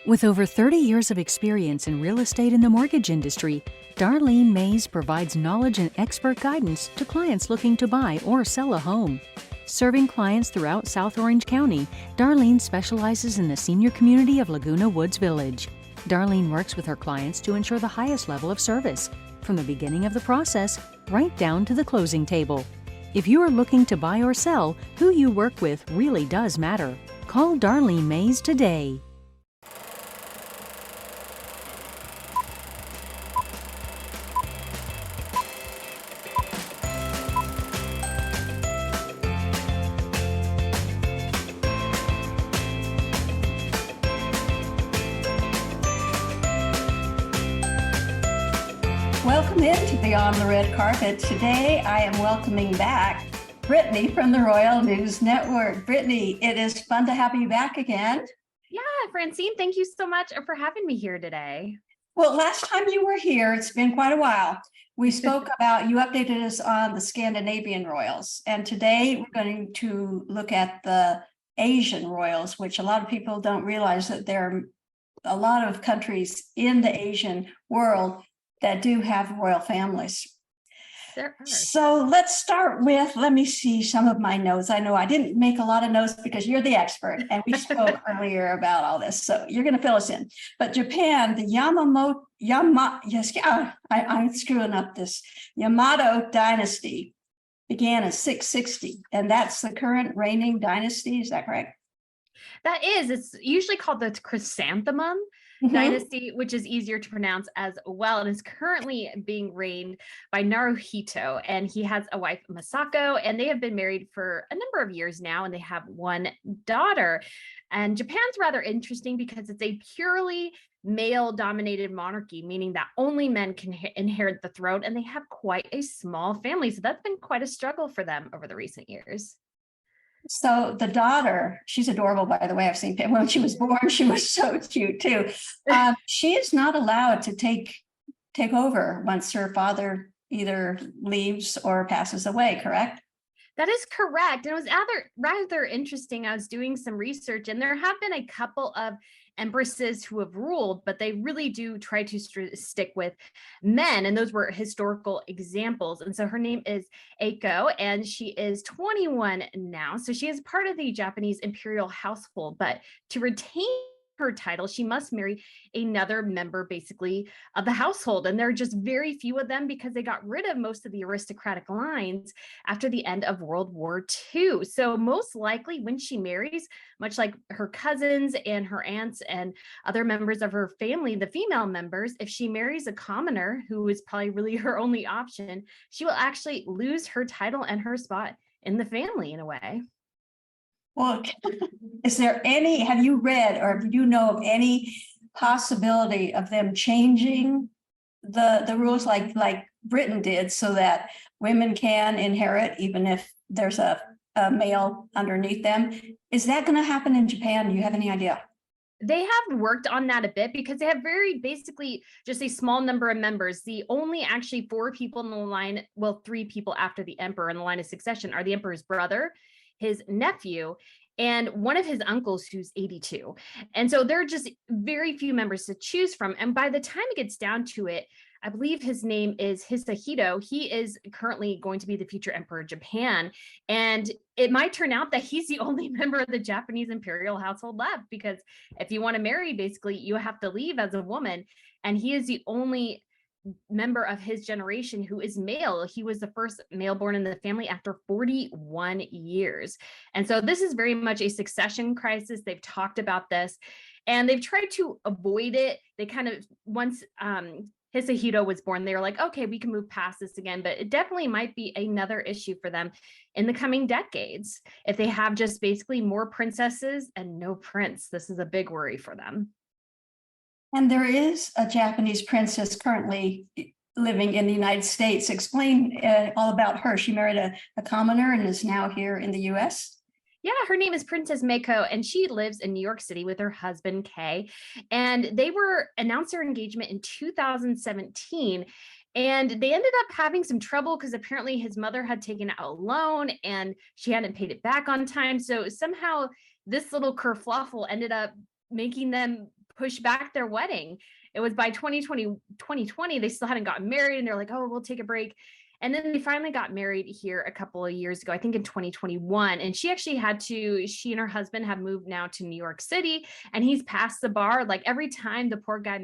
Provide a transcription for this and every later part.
With over 30 years of experience in real estate and the mortgage industry, Darlene Mays provides knowledge and expert guidance to clients looking to buy or sell a home. Serving clients throughout South Orange County, Darlene specializes in the senior community of Laguna Woods Village. Darlene works with her clients to ensure the highest level of service, from the beginning of the process right down to the closing table. If you are looking to buy or sell, who you work with really does matter. Call Darlene Mays today. Welcome into Beyond the Red Carpet. Today, I am welcoming back Brittany from the Royal News Network. Brittany, it is fun to have you back again. Yeah, Francine, thank you so much for having me here today. Well, last time you were here, it's been quite a while. We spoke about, you updated us on the Scandinavian royals, and today we're going to look at the Asian royals, which a lot of people don't realize that there are a lot of countries in the Asian world that do have royal families. There are. So let's start with, let me see some of my notes. I know I didn't make a lot of notes because you're the expert and we spoke earlier about all this. So you're going to fill us in. But Japan, the I'm screwing up this. Yamato dynasty began in 660, and that's the current reigning dynasty. Is that correct? That is, it's usually called the Chrysanthemum Dynasty, which is easier to pronounce as well, and is currently being reigned by Naruhito, and he has a wife, Masako, and they have been married for a number of years now, and they have one daughter. And Japan's rather interesting because it's a purely male-dominated monarchy, meaning that only men can inherit the throne, and they have quite a small family, so that's been quite a struggle for them over the recent years. So the daughter, she's adorable, by the way. I've seen when she was born, she was so cute too. She is not allowed to take over once her father either leaves or passes away, correct? That is correct. And it was rather interesting. I was doing some research, and there have been a couple of empresses who have ruled, but they really do try to stick with men. And those were historical examples. And so her name is Eiko, and she is 21 now. So she is part of the Japanese imperial household, but to retain her title, she must marry another member basically of the household. And there are just very few of them because they got rid of most of the aristocratic lines after the end of World War II. So most likely when she marries, much like her cousins and her aunts and other members of her family, the female members, if she marries a commoner, who is probably really her only option, she will actually lose her title and her spot in the family in a way. Well, is there any, have you read or do you know of any possibility of them changing the rules like Britain did so that women can inherit even if there's a male underneath them? Is that going to happen in Japan? Do you have any idea? They have worked on that a bit because they have very basically just a small number of members. The only actually 4 people in the line, well, 3 people after the emperor in the line of succession are the emperor's brother, his nephew, and one of his uncles who's 82. And so there are just very few members to choose from. And by the time it gets down to it, I believe his name is Hisahito. He is currently going to be the future emperor of Japan. And it might turn out that he's the only member of the Japanese imperial household left, because if you want to marry, basically, you have to leave as a woman. And he is the only member of his generation who is male. He was the first male born in the family after 41 years. And so this is very much a succession crisis. They've talked about this and they've tried to avoid it. They kind of, once Hisahito was born, they were like, okay, we can move past this again, but it definitely might be another issue for them in the coming decades. If they have just basically more princesses and no prince, this is a big worry for them. And there is a Japanese princess currently living in the United States. Explain all about her. She married a commoner and is now here in the US. Yeah, her name is Princess Mako, and she lives in New York City with her husband, Kay. And they announced their engagement in 2017. And they ended up having some trouble because apparently his mother had taken out a loan and she hadn't paid it back on time. So somehow this little kerfluffle ended up making them push back their wedding. It was by 2020, they still hadn't gotten married, and they're like, oh, we'll take a break. And then they finally got married here a couple of years ago, I think in 2021. And she and her husband have moved now to New York City, and he's passed the bar. Like every time the poor guy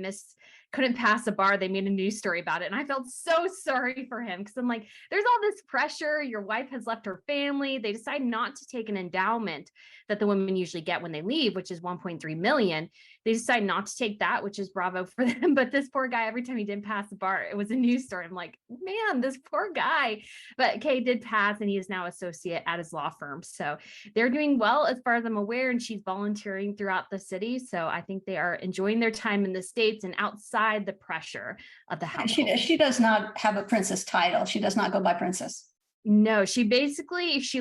couldn't pass a bar, they made a news story about it. And I felt so sorry for him, because I'm like, there's all this pressure. Your wife has left her family. They decide not to take an endowment that the women usually get when they leave, which is 1.3 million. They decide not to take that, which is bravo for them. But this poor guy, every time he didn't pass the bar, it was a news story. I'm like, man, this poor guy. But Kay did pass, and he is now associate at his law firm. So they're doing well as far as I'm aware, and she's volunteering throughout the city. So I think they are enjoying their time in the States and outside the pressure of the house. She does not have a princess title. She does not go by princess. No, she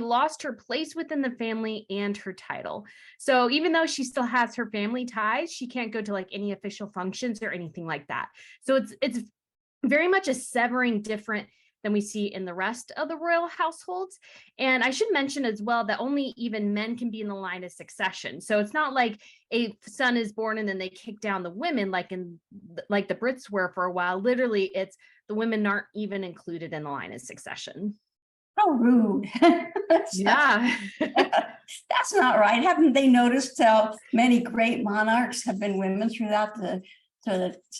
lost her place within the family and her title. So even though she still has her family ties, she can't go to like any official functions or anything like that. So it's very much a severing different than we see in the rest of the royal households. And I should mention as well that only even men can be in the line of succession. So it's not like a son is born and then they kick down the women like the Brits were for a while. Literally, it's the women aren't even included in the line of succession. How rude. Yeah. That's not right. Haven't they noticed how many great monarchs have been women throughout the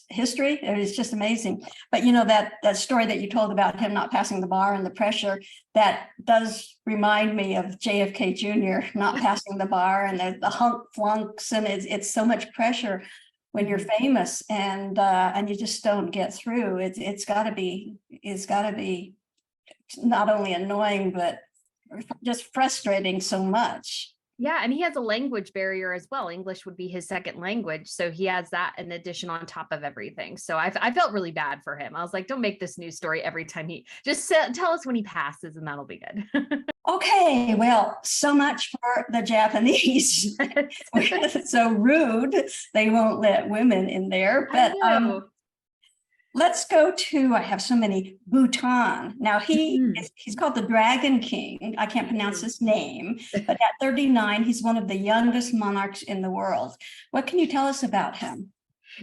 history? It's just amazing. But you know, that story that you told about him not passing the bar and the pressure, that does remind me of JFK Jr. not passing the bar, and the hunk flunks, and it's so much pressure when you're famous, and you just don't get through. It's got to be not only annoying, but just frustrating so much. Yeah, and he has a language barrier as well. English would be his second language. So he has that in addition on top of everything. So I felt really bad for him. I was like, don't make this news story every time tell us when he passes, and that'll be good. Okay, well, so much for the Japanese. So rude. They won't let women in there. But let's go to, I have so many, Bhutan. Now he's called the Dragon King. I can't pronounce his name, but at 39, he's one of the youngest monarchs in the world. What can you tell us about him?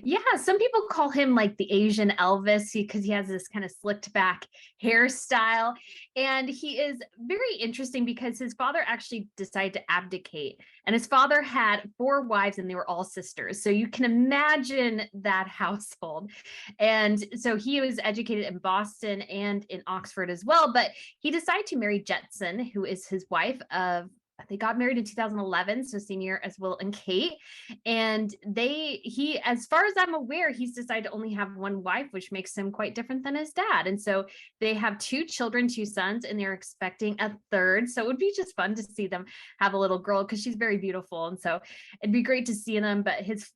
Yeah, some people call him like the Asian Elvis because he has this kind of slicked back hairstyle. And he is very interesting because his father actually decided to abdicate. And his father had 4 wives, and they were all sisters. So you can imagine that household. And so he was educated in Boston and in Oxford as well. But he decided to marry Jetson, who is his wife of, they got married in 2011, so same year as Will and Kate. And he, as far as I'm aware, he's decided to only have 1 wife, which makes him quite different than his dad. And so they have 2 children, 2 sons, and they're expecting a 3rd. So it would be just fun to see them have a little girl because she's very beautiful. And so it'd be great to see them. But his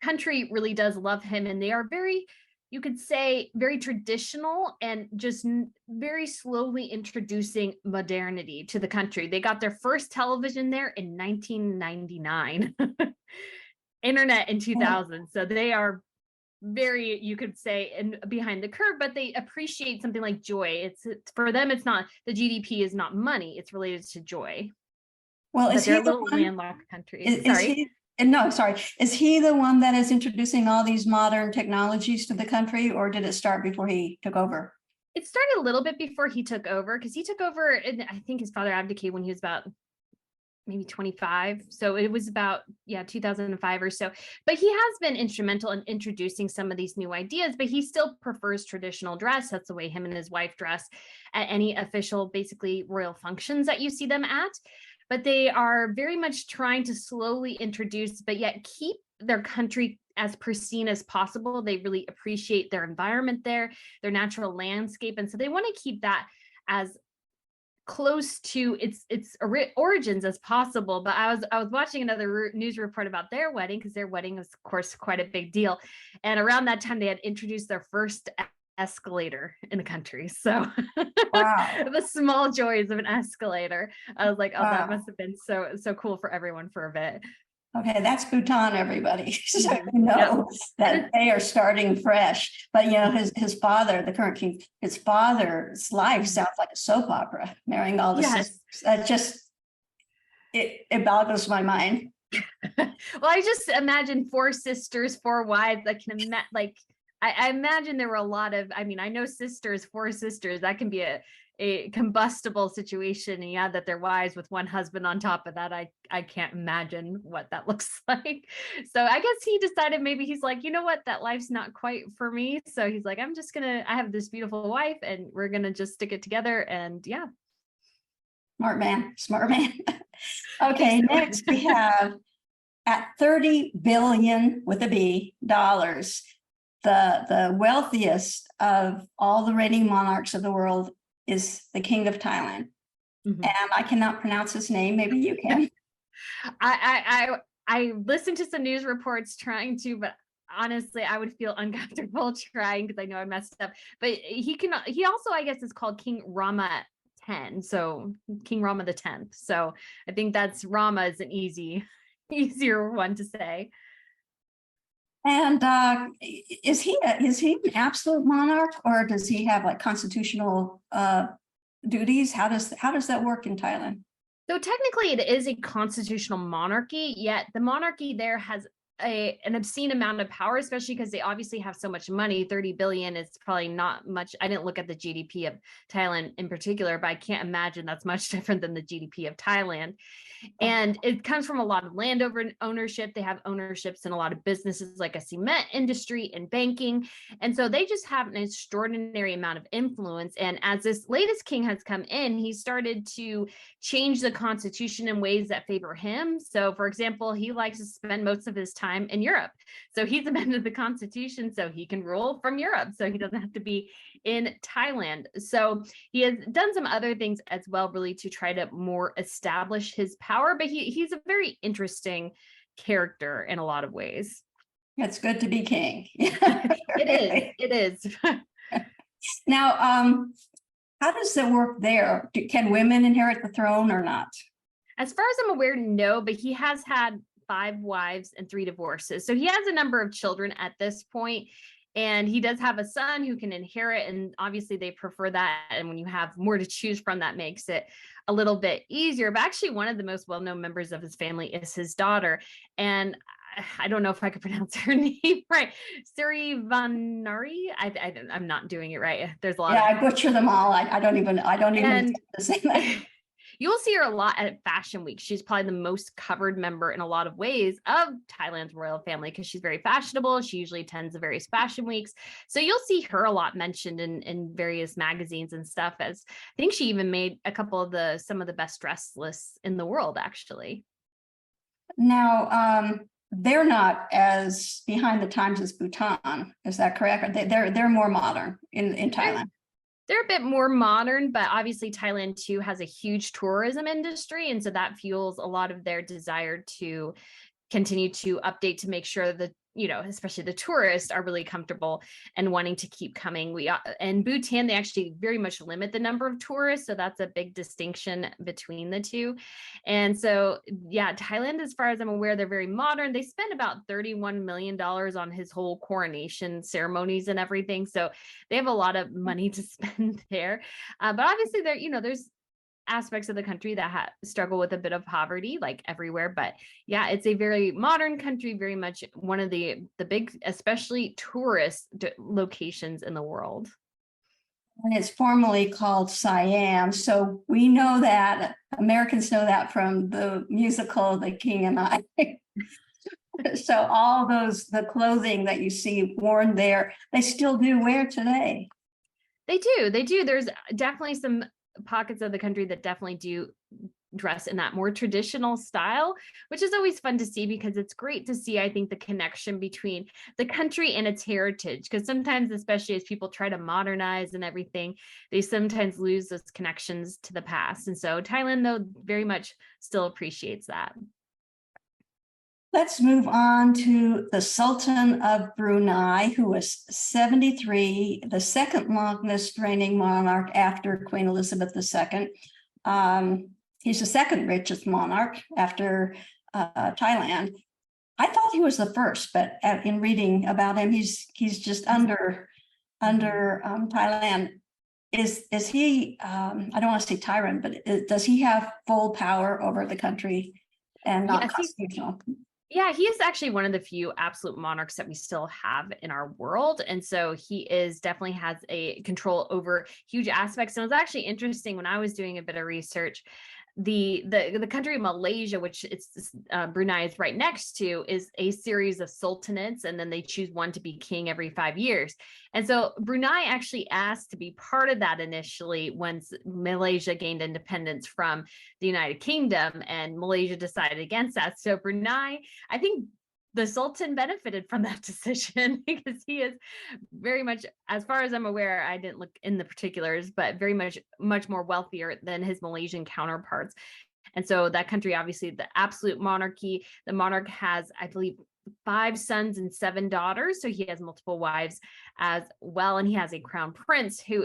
country really does love him, and they are very, you could say, very traditional and just very slowly introducing modernity to the country. They got their first television there in 1999, internet in 2000. So they are very, you could say, behind the curve, but they appreciate something like joy. It's for them, it's not, the GDP is not money, it's related to joy. Well, is he a little landlocked country? Is he the one that is introducing all these modern technologies to the country, or did it start before he took over? It started a little bit before he took over, because he took over, and I think his father abdicated when he was about maybe 25. So it was about, 2005 or so. But he has been instrumental in introducing some of these new ideas, but he still prefers traditional dress. That's the way him and his wife dress at any official, basically royal functions that you see them at. But they are very much trying to slowly introduce, but yet keep their country as pristine as possible. They really appreciate their environment there, their natural landscape. And so they want to keep that as close to its origins as possible. But I was watching another news report about their wedding, because their wedding was, of course, quite a big deal. And around that time, they had introduced their first escalator in the country. So wow. The small joys of an escalator. I was like, oh, wow. That must have been so cool for everyone for a bit. Okay, that's Bhutan, everybody. So you know that they are starting fresh. But you know, his father, the current king, his father's life sounds like a soap opera, marrying all the sisters. That just it boggles my mind. Well, I just imagine 4 sisters, 4 wives. I can imagine, like, I imagine there were a lot of, I mean, I know sisters, 4 sisters, that can be a combustible situation. And yeah, that they're wives with one husband on top of that. I can't imagine what that looks like. So I guess he decided, maybe he's like, you know what, that life's not quite for me. So he's like, I have this beautiful wife and we're gonna just stick it together. And yeah. Smart man, smart man. Okay, next we have at 30 billion with a B dollars, the wealthiest of all the reigning monarchs of the world is the King of Thailand. Mhm. And I cannot pronounce his name. Maybe you can. I listened to some news reports trying to, but honestly, I would feel uncomfortable trying because I know I messed up. But he also, I guess, is called King Rama 10. So King Rama the 10th. So I think that's Rama is an easier one to say. And is he an absolute monarch, or does he have like constitutional duties? How does that work in Thailand? So technically it is a constitutional monarchy, yet the monarchy there has an obscene amount of power, especially because they obviously have so much money. 30 billion is probably not much. I didn't look at the GDP of Thailand in particular, but I can't imagine that's much different than the GDP of Thailand. And it comes from a lot of land ownership. They have ownerships in a lot of businesses like a cement industry and banking. And so they just have an extraordinary amount of influence. And as this latest king has come in, he started to change the constitution in ways that favor him. So for example, he likes to spend most of his time in Europe. So he's amended the constitution so he can rule from Europe. So he doesn't have to be in Thailand. So he has done some other things as well, really to try to more establish his power, but he's a very interesting character in a lot of ways. It's good to be king. It is. Now, how does it work there? Can women inherit the throne or not? As far as I'm aware, no, but he has had 5 wives and 3 divorces. So he has a number of children at this point. And he does have a son who can inherit, and obviously they prefer that. And when you have more to choose from, that makes it a little bit easier. But actually, one of the most well-known members of his family is his daughter. And I don't know if I could pronounce her name right. Sirivanari. I'm not doing it right. There's a lot. Yeah, I butcher them all. I don't even say that. You'll see her a lot at Fashion Week. She's probably the most covered member in a lot of ways of Thailand's royal family because she's very fashionable. She usually attends the various fashion weeks. So you'll see her a lot mentioned in various magazines and stuff. As I think she even made a couple of some of the best dressed lists in the world, actually. Now, they're not as behind the times as Bhutan. Is that correct? They're more modern in Thailand. They're a bit more modern, but obviously Thailand too has a huge tourism industry. And so that fuels a lot of their desire to continue to update to make sure that, especially the tourists are really comfortable and wanting to keep coming. In Bhutan, they actually very much limit the number of tourists. So that's a big distinction between the two. And so, yeah, Thailand, as far as I'm aware, they're very modern. They spend about $31 million on his whole coronation ceremonies and everything. So they have a lot of money to spend there. But obviously there's aspects of the country that struggle with a bit of poverty, like everywhere. But yeah, it's a very modern country, very much one of the big, especially tourist locations in the world. And it's formally called Siam. So we know that, Americans know that from the musical The King and I. So all the clothing that you see worn there, they still do wear today. They do. There's definitely some pockets of the country that definitely do dress in that more traditional style, which is always fun to see because it's great to see, I think, the connection between the country and its heritage. Because sometimes, especially as people try to modernize and everything, they sometimes lose those connections to the past. And so Thailand, though, very much still appreciates that. Let's move on to the Sultan of Brunei, who was 73, the second longest reigning monarch after Queen Elizabeth II. He's the second richest monarch after Thailand. I thought he was the first, but in reading about him, he's just under Thailand. Is he? I don't want to say tyrant, but does he have full power over the country? and not Yes, constitutional. yeah, he is actually one of the few absolute monarchs that we still have in our world. And so he is definitely has a control over huge aspects. And it was actually interesting when I was doing a bit of research. The country of Malaysia, which it's Brunei is right next to, is a series of sultanates, and then they choose one to be king every 5 years. And so Brunei actually asked to be part of that initially once Malaysia gained independence from the United Kingdom, and Malaysia decided against that. So Brunei, I think the Sultan benefited from that decision because he is very much, as far as I'm aware, I didn't look in the particulars, but very much more wealthier than his Malaysian counterparts. And so that country, obviously, the absolute monarchy, the monarch has, I believe, 5 sons and 7 daughters. So he has multiple wives as well. And he has a crown prince who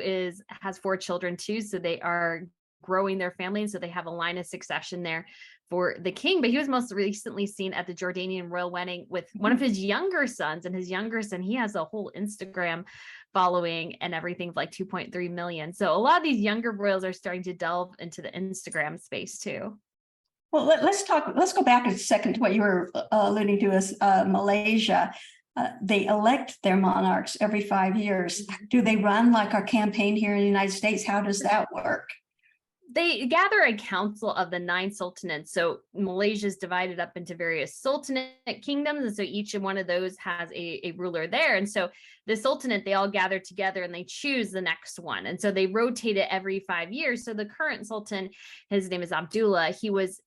has 4 children too. So they are growing their family. And so they have a line of succession there for the king. But he was most recently seen at the Jordanian royal wedding with one of his younger sons, and his younger son, he has a whole Instagram following and everything, like 2.3 million. So a lot of these younger royals are starting to delve into the Instagram space too. Well, let's go back a second to what you were alluding to as Malaysia. They elect their monarchs every 5 years. Do they run like our campaign here in the United States? How does that work? They gather a council of the 9 sultanates. So Malaysia is divided up into various sultanate kingdoms. And so each one of those has a ruler there. And so the sultanate, they all gather together and they choose the next one. And so they rotate it every 5 years. So the current sultan, his name is Abdullah. He was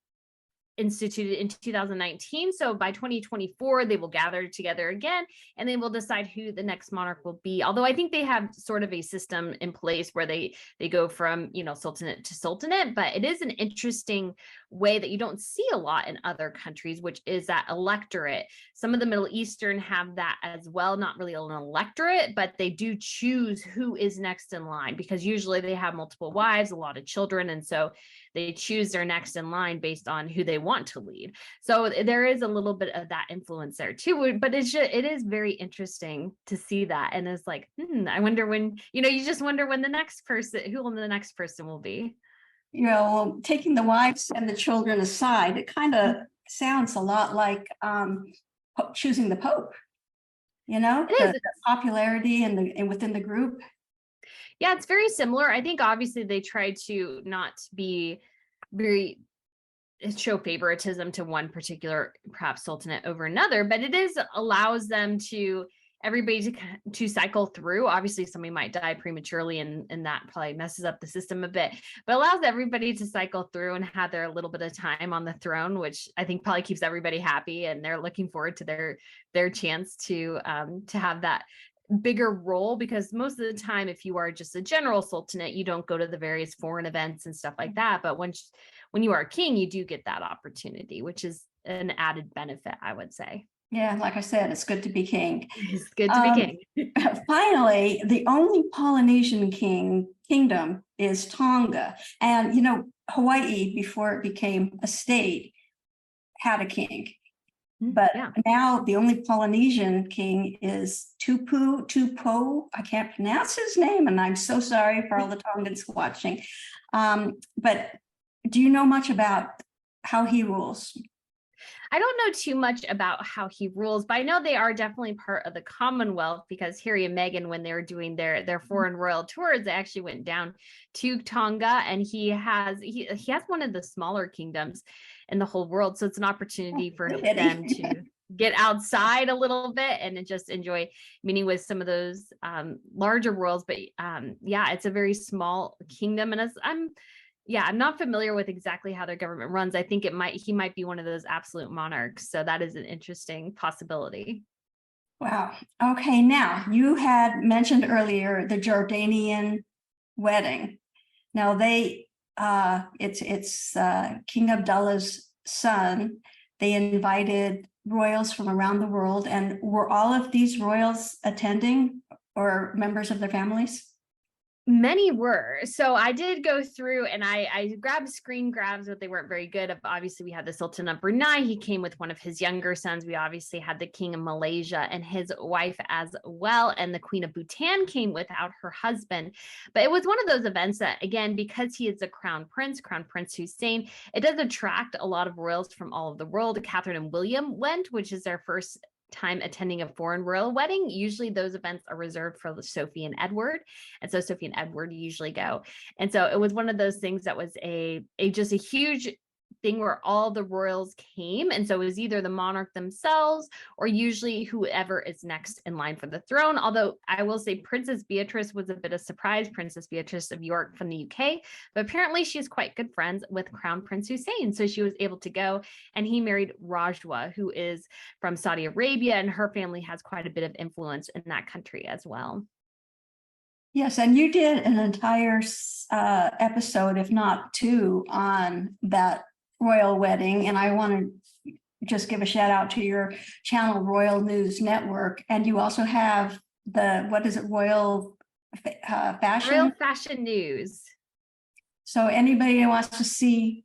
instituted in 2019. So by 2024, they will gather together again and they will decide who the next monarch will be. Although I think they have sort of a system in place where they go from, sultanate to sultanate, but it is an interesting way that you don't see a lot in other countries, which is that electorate. Some of the Middle Eastern have that as well, not really an electorate, but they do choose who is next in line because usually they have multiple wives, a lot of children. And so they choose their next in line based on who they want to lead. So there is a little bit of that influence there too, but it is very interesting to see that. And it's like, I wonder when, you just wonder when the next person will be. Taking the wives and the children aside, it kind of sounds a lot like choosing the Pope, the popularity and within the group. Yeah, it's very similar. I think obviously they try to not be very show favoritism to one particular perhaps sultanate over another, but it allows them everybody to cycle through. Obviously somebody might die prematurely and that probably messes up the system a bit, but allows everybody to cycle through and have their little bit of time on the throne, which I think probably keeps everybody happy, and they're looking forward to their chance to have that bigger role, because most of the time if you are just a general sultanate, you don't go to the various foreign events and stuff like that, but when you are a king, you do get that opportunity, which is an added benefit, I would say. Yeah, like I said, it's good to be king. It's good to be king. Finally, the only Polynesian kingdom is Tonga. And Hawaii, before it became a state, had a king. But now the only Polynesian king is Tupo. I can't pronounce his name, and I'm so sorry for all the Tongans watching. But do you know much about how he rules? I don't know too much about how he rules, but I know they are definitely part of the Commonwealth, because Harry and Meghan, when they were doing their foreign royal tours, they actually went down to Tonga, and he has one of the smaller kingdoms in the whole world. So it's an opportunity for them to get outside a little bit and just enjoy meeting with some of those larger royals. But it's a very small kingdom, and I'm not familiar with exactly how their government runs. I think he might be one of those absolute monarchs. So that is an interesting possibility. Wow. Okay. Now, you had mentioned earlier the Jordanian wedding. Now it's King Abdullah's son. They invited royals from around the world. And were all of these royals attending or members of their families? Many were. So I did go through and I grabbed screen grabs, but they weren't very good. Obviously, we had the Sultan of Brunei. He came with one of his younger sons. We obviously had the King of Malaysia and his wife as well. And the Queen of Bhutan came without her husband. But it was one of those events that, again, because he is a Crown Prince Hussein, it does attract a lot of royals from all over the world. Catherine and William went, which is their first time attending a foreign royal wedding. Usually those events are reserved for Sophie and Edward. And so Sophie and Edward usually go. And so it was one of those things that was just a huge thing where all the royals came. And so it was either the monarch themselves or usually whoever is next in line for the throne. Although I will say Princess Beatrice was a bit of a surprise, Princess Beatrice of York from the UK, but apparently she's quite good friends with Crown Prince Hussein. So she was able to go, and he married Rajwa, who is from Saudi Arabia, and her family has quite a bit of influence in that country as well. Yes, and you did an entire episode, if not two, on that royal wedding. And I want to just give a shout out to your channel, Royal News Network. And you also have what is it, Royal Fashion? Royal Fashion News. So anybody who wants to see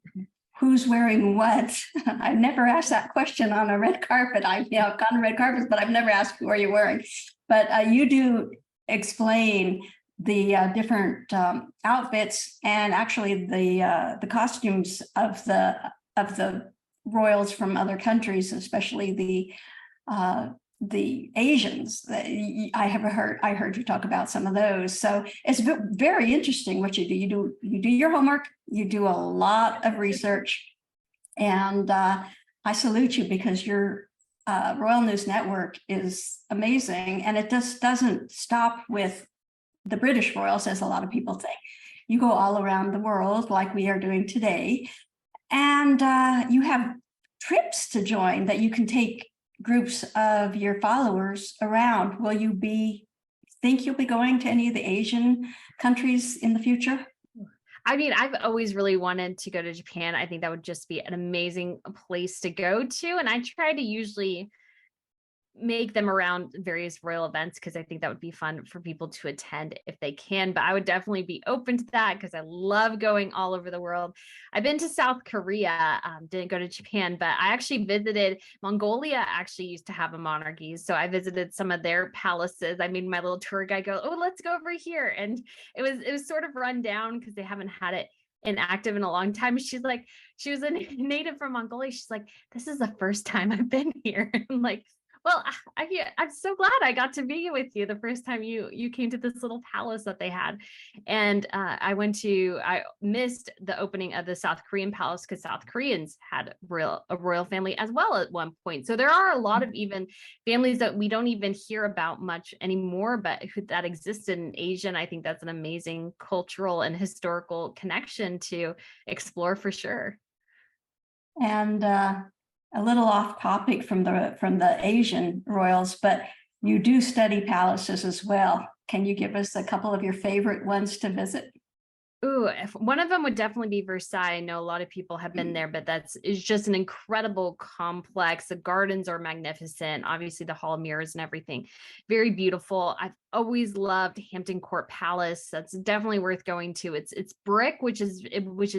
who's wearing what, I've never asked that question on a red carpet. I've gone to red carpets, but I've never asked who are you wearing. But you do explain the different outfits and actually the costumes of the royals from other countries, especially the Asians. I heard you talk about some of those. So it's very interesting what you do. You do your homework. You do a lot of research, and I salute you because your Royal News Network is amazing, and it just doesn't stop with the British royals, as a lot of people think. You go all around the world like we are doing today, and you have trips to join that you can take groups of your followers around. Will you think you'll be going to any of the Asian countries in the future? I mean, I've always really wanted to go to Japan. I think that would just be an amazing place to go to. And I try to usually make them around various royal events because I think that would be fun for people to attend if they can. But I would definitely be open to that because I love going all over the world. I've been to South Korea, didn't go to Japan, but I actually visited Mongolia. Actually used to have a monarchy, so I visited some of their palaces. I made my little tour guide go, "Oh, let's go over here," and it was sort of run down because they haven't had it inactive in a long time. She was a native from Mongolia. She's like, "This is the first time I've been here." I'm like, well, I'm so glad I got to be with you the first time you came to this little palace that they had. And I missed the opening of the South Korean palace because South Koreans had a royal family as well at one point. So there are a lot of even families that we don't even hear about much anymore, but that existed in Asia. And I think that's an amazing cultural and historical connection to explore for sure. And a little off topic from the Asian royals, but you do study palaces as well. Can you give us a couple of your favorite ones to visit? Ooh, one of them would definitely be Versailles. I know a lot of people have been there, but it's just an incredible complex. The gardens are magnificent. Obviously, the hall of mirrors and everything, very beautiful. I've always loved Hampton Court Palace. That's definitely worth going to. It's brick, which is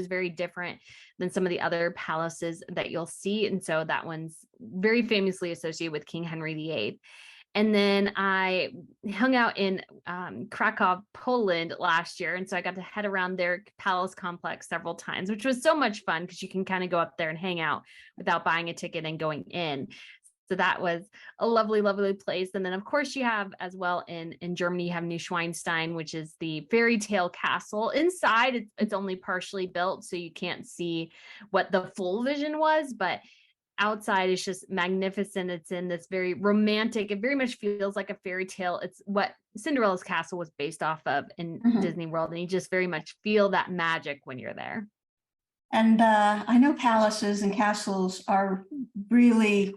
very different than some of the other palaces that you'll see, and so that one's very famously associated with King Henry VIII. And then I hung out in Krakow, Poland last year. And so I got to head around their palace complex several times, which was so much fun because you can kind of go up there and hang out without buying a ticket and going in. So that was a lovely, lovely place. And then, of course, you have as well in Germany, you have Neuschwanstein, which is the fairy tale castle. Inside, it's only partially built, so you can't see what the full vision was, but outside is just magnificent. It's in this very romantic, it very much feels like a fairy tale. It's what Cinderella's castle was based off of in Disney World, and you just very much feel that magic when you're there. And I know palaces and castles are really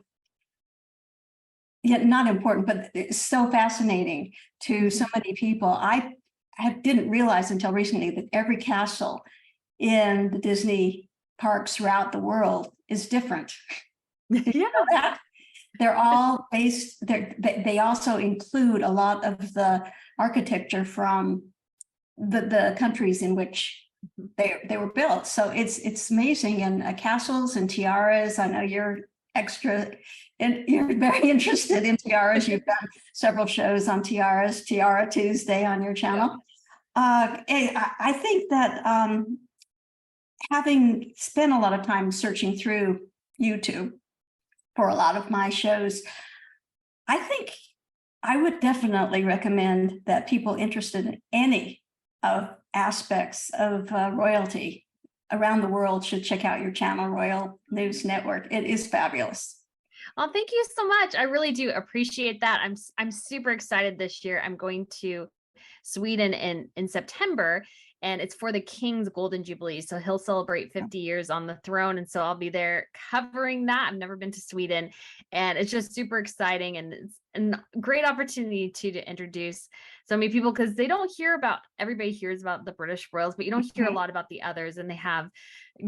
not important, but it's so fascinating to so many people. I didn't realize until recently that every castle in the Disney parks throughout the world is different. Did you know that? They're all based, they also include a lot of the architecture from the countries in which they were built. So it's amazing. And castles and tiaras. I know you're you're very interested in tiaras. You've done several shows on tiaras, Tiara Tuesday on your channel. I think that having spent a lot of time searching through YouTube for a lot of my shows, I think I would definitely recommend that people interested in any of aspects of royalty around the world should check out your channel, Royal News Network. It is fabulous. Well, thank you so much. I really do appreciate that. I'm super excited this year. I'm going to Sweden in September, and it's for the King's Golden Jubilee. So he'll celebrate 50 years on the throne. And so I'll be there covering that. I've never been to Sweden, and it's just super exciting. And it's a great opportunity to introduce so many people, because everybody hears about the British royals, but you don't hear a lot about the others, and they have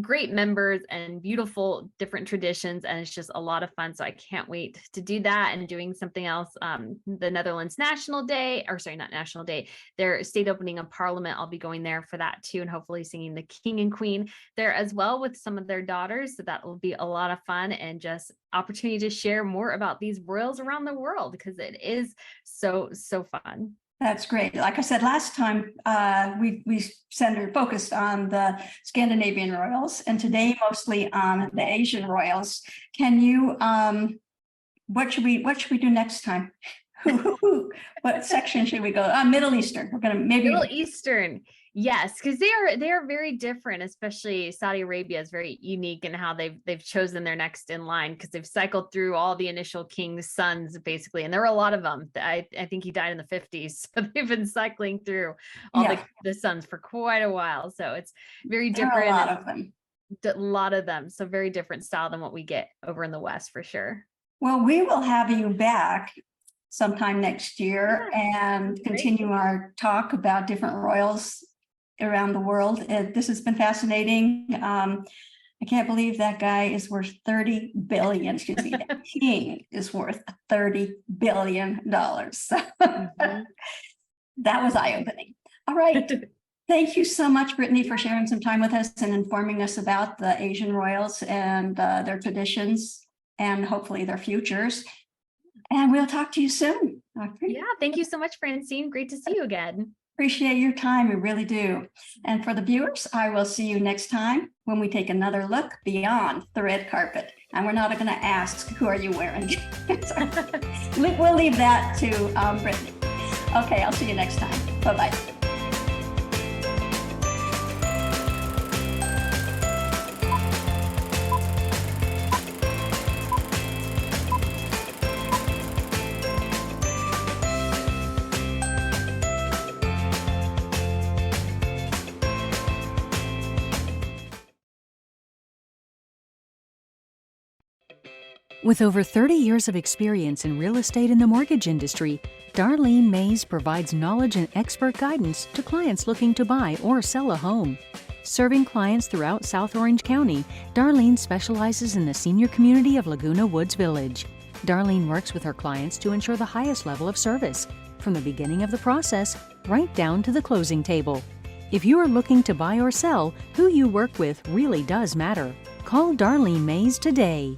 great members and beautiful different traditions, and it's just a lot of fun. So I can't wait to do that, and doing something else. The Netherlands National Day, or sorry, not National Day, their state opening of Parliament. I'll be going there for that too, and hopefully singing the King and Queen there as well with some of their daughters. So that will be a lot of fun, and just opportunity to share more about these royals around the world, because it is so fun. That's great. Like I said last time, we focused on the Scandinavian royals, and today mostly on the Asian royals. Can you? What should we do next time? What section should we go? Middle Eastern. We're gonna Middle Eastern. Yes, because they are very different, especially Saudi Arabia is very unique in how they've chosen their next in line, because they've cycled through all the initial king's sons, basically. And there were a lot of them. I think he died in the 50s. So they've been cycling through all the sons for quite a while. So it's very different. There are a lot of them. A lot of them. So very different style than what we get over in the West, for sure. Well, we will have you back sometime next year and continue our talk about different royals around the world. This has been fascinating. I can't believe that guy is worth 30 billion. Excuse me, the king is worth $30 billion. That was eye-opening. All right. Thank you so much, Brittany, for sharing some time with us and informing us about the Asian royals and their traditions and hopefully their futures. And we'll talk to you soon. Yeah, thank you so much, Francine. Great to see you again. Appreciate your time. We really do. And for the viewers, I will see you next time when we take another look beyond the red carpet. And we're not going to ask, who are you wearing? We'll leave that to Brittany. Okay, I'll see you next time. Bye-bye. With over 30 years of experience in real estate and the mortgage industry, Darlene Mays provides knowledge and expert guidance to clients looking to buy or sell a home. Serving clients throughout South Orange County, Darlene specializes in the senior community of Laguna Woods Village. Darlene works with her clients to ensure the highest level of service, from the beginning of the process right down to the closing table. If you are looking to buy or sell, who you work with really does matter. Call Darlene Mays today.